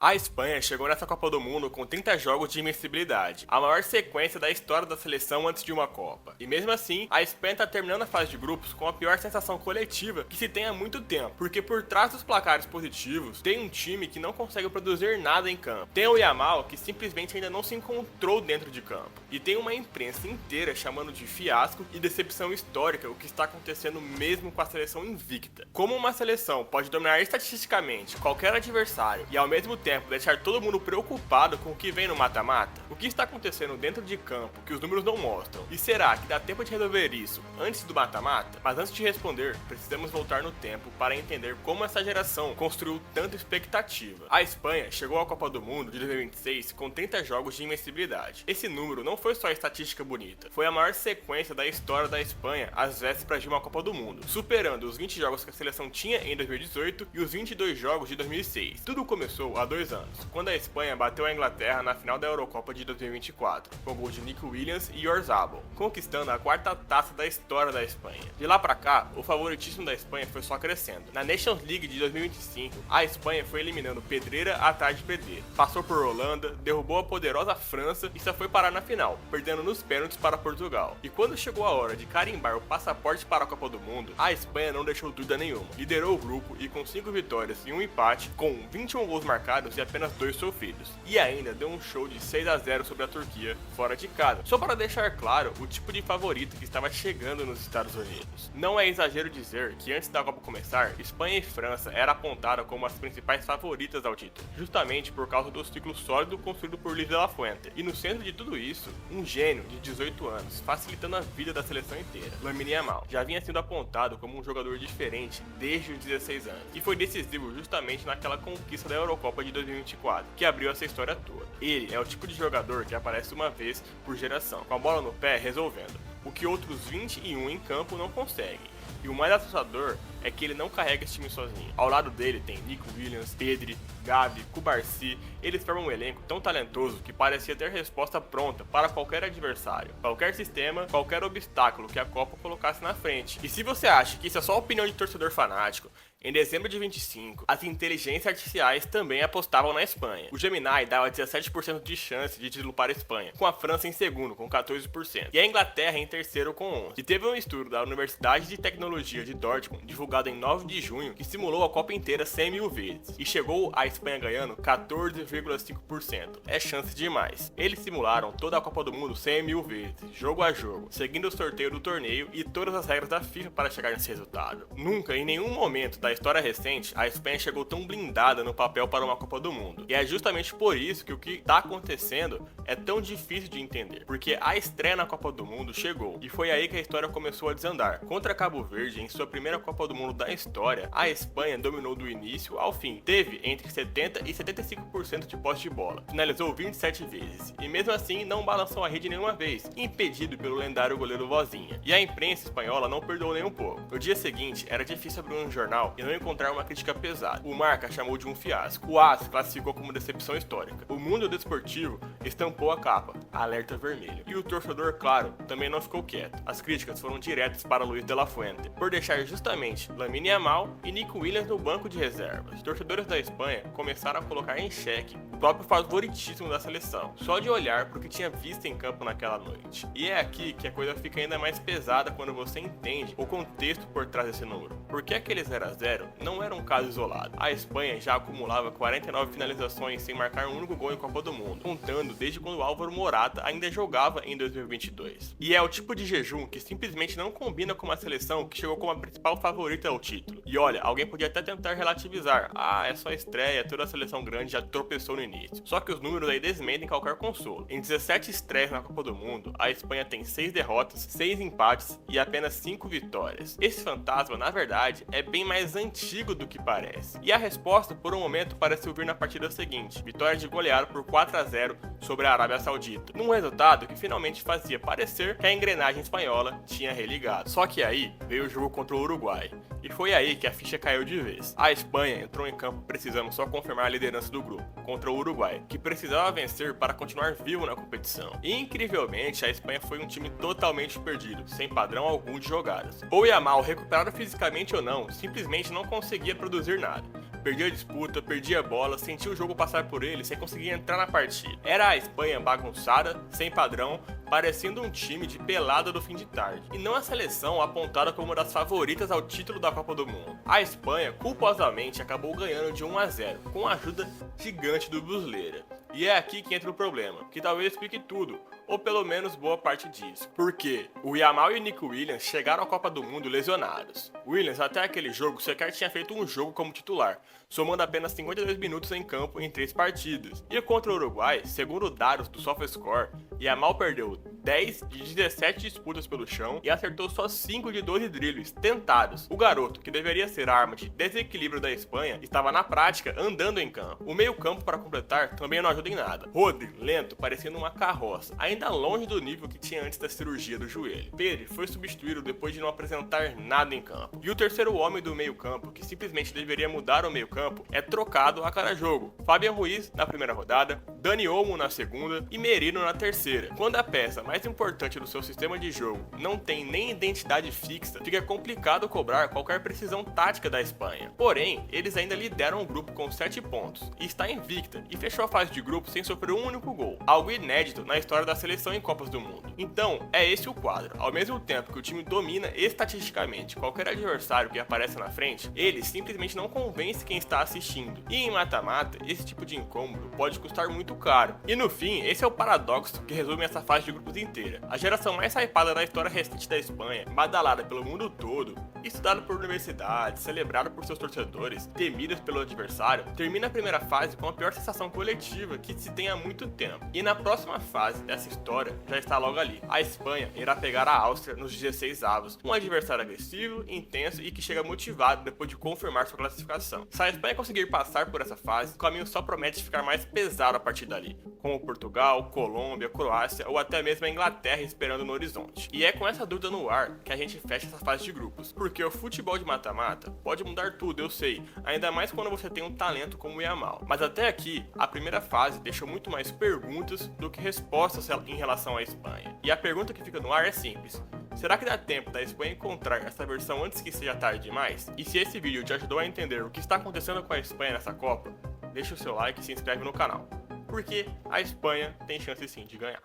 A Espanha chegou nessa Copa do Mundo com 30 jogos de invencibilidade, a maior sequência da história da seleção antes de uma Copa. E mesmo assim, a Espanha está terminando a fase de grupos com a pior sensação coletiva que se tem há muito tempo, porque por trás dos placares positivos, tem um time que não consegue produzir nada em campo. Tem o Yamal, que simplesmente ainda não se encontrou dentro de campo. E tem uma imprensa inteira chamando de fiasco e decepção histórica o que está acontecendo mesmo com a seleção invicta. Como uma seleção pode dominar estatisticamente qualquer adversário e ao mesmo tempo deixar todo mundo preocupado com o que vem no mata-mata? O que está acontecendo dentro de campo que os números não mostram? E será que dá tempo de resolver isso antes do mata-mata? Mas antes de responder, precisamos voltar no tempo para entender como essa geração construiu tanta expectativa. A Espanha chegou à Copa do Mundo de 2026 com 30 jogos de invencibilidade. Esse número não foi só estatística bonita, foi a maior sequência da história da Espanha às vésperas de uma Copa do Mundo, superando os 20 jogos que a seleção tinha em 2018 e os 22 jogos de 2006. Tudo começou há 2 anos, quando a Espanha bateu a Inglaterra na final da Eurocopa de 2024, com gol de Nico Williams e Oyarzabal, conquistando a 4ª taça da história da Espanha. De lá pra cá, o favoritismo da Espanha foi só crescendo. Na Nations League de 2025, a Espanha foi eliminando pedreira atrás de pedreira, passou por Holanda, derrubou a poderosa França e só foi parar na final, perdendo nos pênaltis para Portugal. E quando chegou a hora de carimbar o passaporte para a Copa do Mundo, a Espanha não deixou dúvida nenhuma. Liderou o grupo e com 5 vitórias e um empate, com 21 gols marcados e apenas 2 sofridos. E ainda deu um show de 6-0 sobre a Turquia, fora de casa. Só para deixar claro o tipo de favorito que estava chegando nos Estados Unidos. Não é exagero dizer que antes da Copa começar, Espanha e França eram apontadas como as principais favoritas ao título, justamente por causa do ciclo sólido construído por Luis de la Fuente. E no centro de tudo isso, um gênio de 18 anos, facilitando a vida da seleção inteira, Lamine Yamal, já vinha sendo apontado como um jogador diferente desde os 16 anos, e foi decisivo justamente naquela conquista da Eurocopa de 2024, que abriu essa história toda. Ele é o tipo de jogador que aparece uma vez por geração, com a bola no pé resolvendo, o que outros 21 em campo não conseguem. E o mais assustador é que ele não carrega esse time sozinho. Ao lado dele tem Nico Williams, Pedri, Gavi, Cubarsí. Eles formam um elenco tão talentoso que parecia ter resposta pronta para qualquer adversário, qualquer sistema, qualquer obstáculo que a Copa colocasse na frente. E se você acha que isso é só opinião de torcedor fanático, em dezembro de 25, as inteligências artificiais também apostavam na Espanha. O Gemini dava 17% de chance de título para a Espanha, com a França em segundo, com 14%, e a Inglaterra em terceiro, com 11%. E teve um estudo da Universidade de Tecnologia de Dortmund, divulgado em 9 de junho, que simulou a Copa inteira 100 mil vezes, e chegou a Espanha ganhando 14,5%. É chance demais. Eles simularam toda a Copa do Mundo 100 mil vezes, jogo a jogo, seguindo o sorteio do torneio e todas as regras da FIFA para chegar nesse resultado. Nunca, em nenhum momento da história recente, a Espanha chegou tão blindada no papel para uma Copa do Mundo. E é justamente por isso que o que está acontecendo é tão difícil de entender, porque a estreia na Copa do Mundo chegou, e foi aí que a história começou a desandar. Contra Cabo Verde, em sua primeira Copa do Mundo da história, a Espanha dominou do início ao fim, teve entre 70% e 75% de posse de bola, finalizou 27 vezes, e mesmo assim não balançou a rede nenhuma vez, impedido pelo lendário goleiro Vozinha. E a imprensa espanhola não perdoou nem um pouco. No dia seguinte, era difícil abrir um jornal e não encontrar uma crítica pesada. O Marca chamou de um fiasco. O AS classificou como decepção histórica. O Mundo Desportivo estampou a capa, alerta vermelho. E o torcedor, claro, também não ficou quieto. As críticas foram diretas para Luis de la Fuente, por deixar justamente Lamine Yamal e Nico Williams no banco de reservas. Os torcedores da Espanha começaram a colocar em xeque o próprio favoritismo da seleção, só de olhar para o que tinha visto em campo naquela noite. E é aqui que a coisa fica ainda mais pesada quando você entende o contexto por trás desse número. Porque aquele 0-0 não era um caso isolado. A Espanha já acumulava 49 finalizações sem marcar um único gol em Copa do Mundo, contando desde quando Álvaro Morata ainda jogava em 2022. E é o tipo de jejum que simplesmente não combina com uma seleção que chegou como a principal favorita ao título. E olha, alguém podia até tentar relativizar. Ah, é só estreia, toda a seleção grande já tropeçou no início. Só que os números aí desmentem qualquer consolo. Em 17 estreias na Copa do Mundo, a Espanha tem 6 derrotas, 6 empates e apenas 5 vitórias. Esse fantasma, na verdade, é bem mais antigo do que parece. E a resposta, por um momento, pareceu vir na partida seguinte: vitória de goleada por 4-0 sobre a Arábia Saudita, num resultado que finalmente fazia parecer que a engrenagem espanhola tinha religado. Só que aí veio o jogo contra o Uruguai, e foi aí que a ficha caiu de vez. A Espanha entrou em campo precisando só confirmar a liderança do grupo, contra o Uruguai, que precisava vencer para continuar vivo na competição. E incrivelmente, a Espanha foi um time totalmente perdido, sem padrão algum de jogadas. O Yamal, recuperado fisicamente ou não, simplesmente não conseguia produzir nada. perdia a disputa, perdia a bola, sentia o jogo passar por ele sem conseguir entrar na partida. Era a Espanha bagunçada, sem padrão, parecendo um time de pelada do fim de tarde, e não a seleção apontada como uma das favoritas ao título da Copa do Mundo. A Espanha, culposamente, acabou ganhando de 1-0, com a ajuda gigante do Muslera. E é aqui que entra o problema, que talvez explique tudo, ou pelo menos boa parte disso. Porque o Yamal e o Nico Williams chegaram à Copa do Mundo lesionados. Williams até aquele jogo sequer tinha feito um jogo como titular, somando apenas 52 minutos em campo em 3 partidas. E contra o Uruguai, segundo dados do SofaScore, Yamal perdeu 10 de 17 disputas pelo chão e acertou só 5 de 12 dribles tentados. O garoto, que deveria ser a arma de desequilíbrio da Espanha, estava na prática andando em campo. O meio-campo, para completar, também não ajuda em nada. Rodri, lento, parecendo uma carroça, ainda longe do nível que tinha antes da cirurgia do joelho. Pedri foi substituído depois de não apresentar nada em campo. E o terceiro homem do meio-campo, que simplesmente deveria mudar o meio-campo, é trocado a cada jogo. Fabian Ruiz na primeira rodada, Dani Olmo na segunda e Merino na terceira. Quando a peça mais importante do seu sistema de jogo não tem nem identidade fixa, fica complicado cobrar qualquer precisão tática da Espanha. Porém, eles ainda lideram o grupo com 7 pontos, e está invicta, e fechou a fase de grupo sem sofrer um único gol, algo inédito na história da seleção em Copas do Mundo. Então, é esse o quadro. Ao mesmo tempo que o time domina estatisticamente qualquer adversário que aparece na frente, ele simplesmente não convence quem está assistindo. E em mata-mata, esse tipo de incômodo pode custar muito caro. E no fim, esse é o paradoxo que resume essa fase de grupos inteira. A geração mais hypada da história recente da Espanha, badalada pelo mundo todo, estudada por universidades, celebrada por seus torcedores, temida pelo adversário, termina a primeira fase com a pior sensação coletiva que se tem há muito tempo. E na próxima fase dessa história já está logo ali. A Espanha irá pegar a Áustria nos 16avos, um adversário agressivo, intenso e que chega motivado depois de confirmar sua classificação. Se a Espanha conseguir passar por essa fase, o caminho só promete ficar mais pesado a partir dali, como Portugal, Colômbia, Croácia ou até mesmo a Inglaterra esperando no horizonte. E é com essa dúvida no ar que a gente fecha essa fase de grupos, porque o futebol de mata-mata pode mudar tudo, eu sei, ainda mais quando você tem um talento como o Yamal. Mas até aqui, a primeira fase deixou muito mais perguntas do que respostas em relação à Espanha. E a pergunta que fica no ar é simples: será que dá tempo da Espanha encontrar essa versão antes que seja tarde demais? E se esse vídeo te ajudou a entender o que está acontecendo com a Espanha nessa Copa, deixa o seu like e se inscreve no canal, porque a Espanha tem chance sim de ganhar.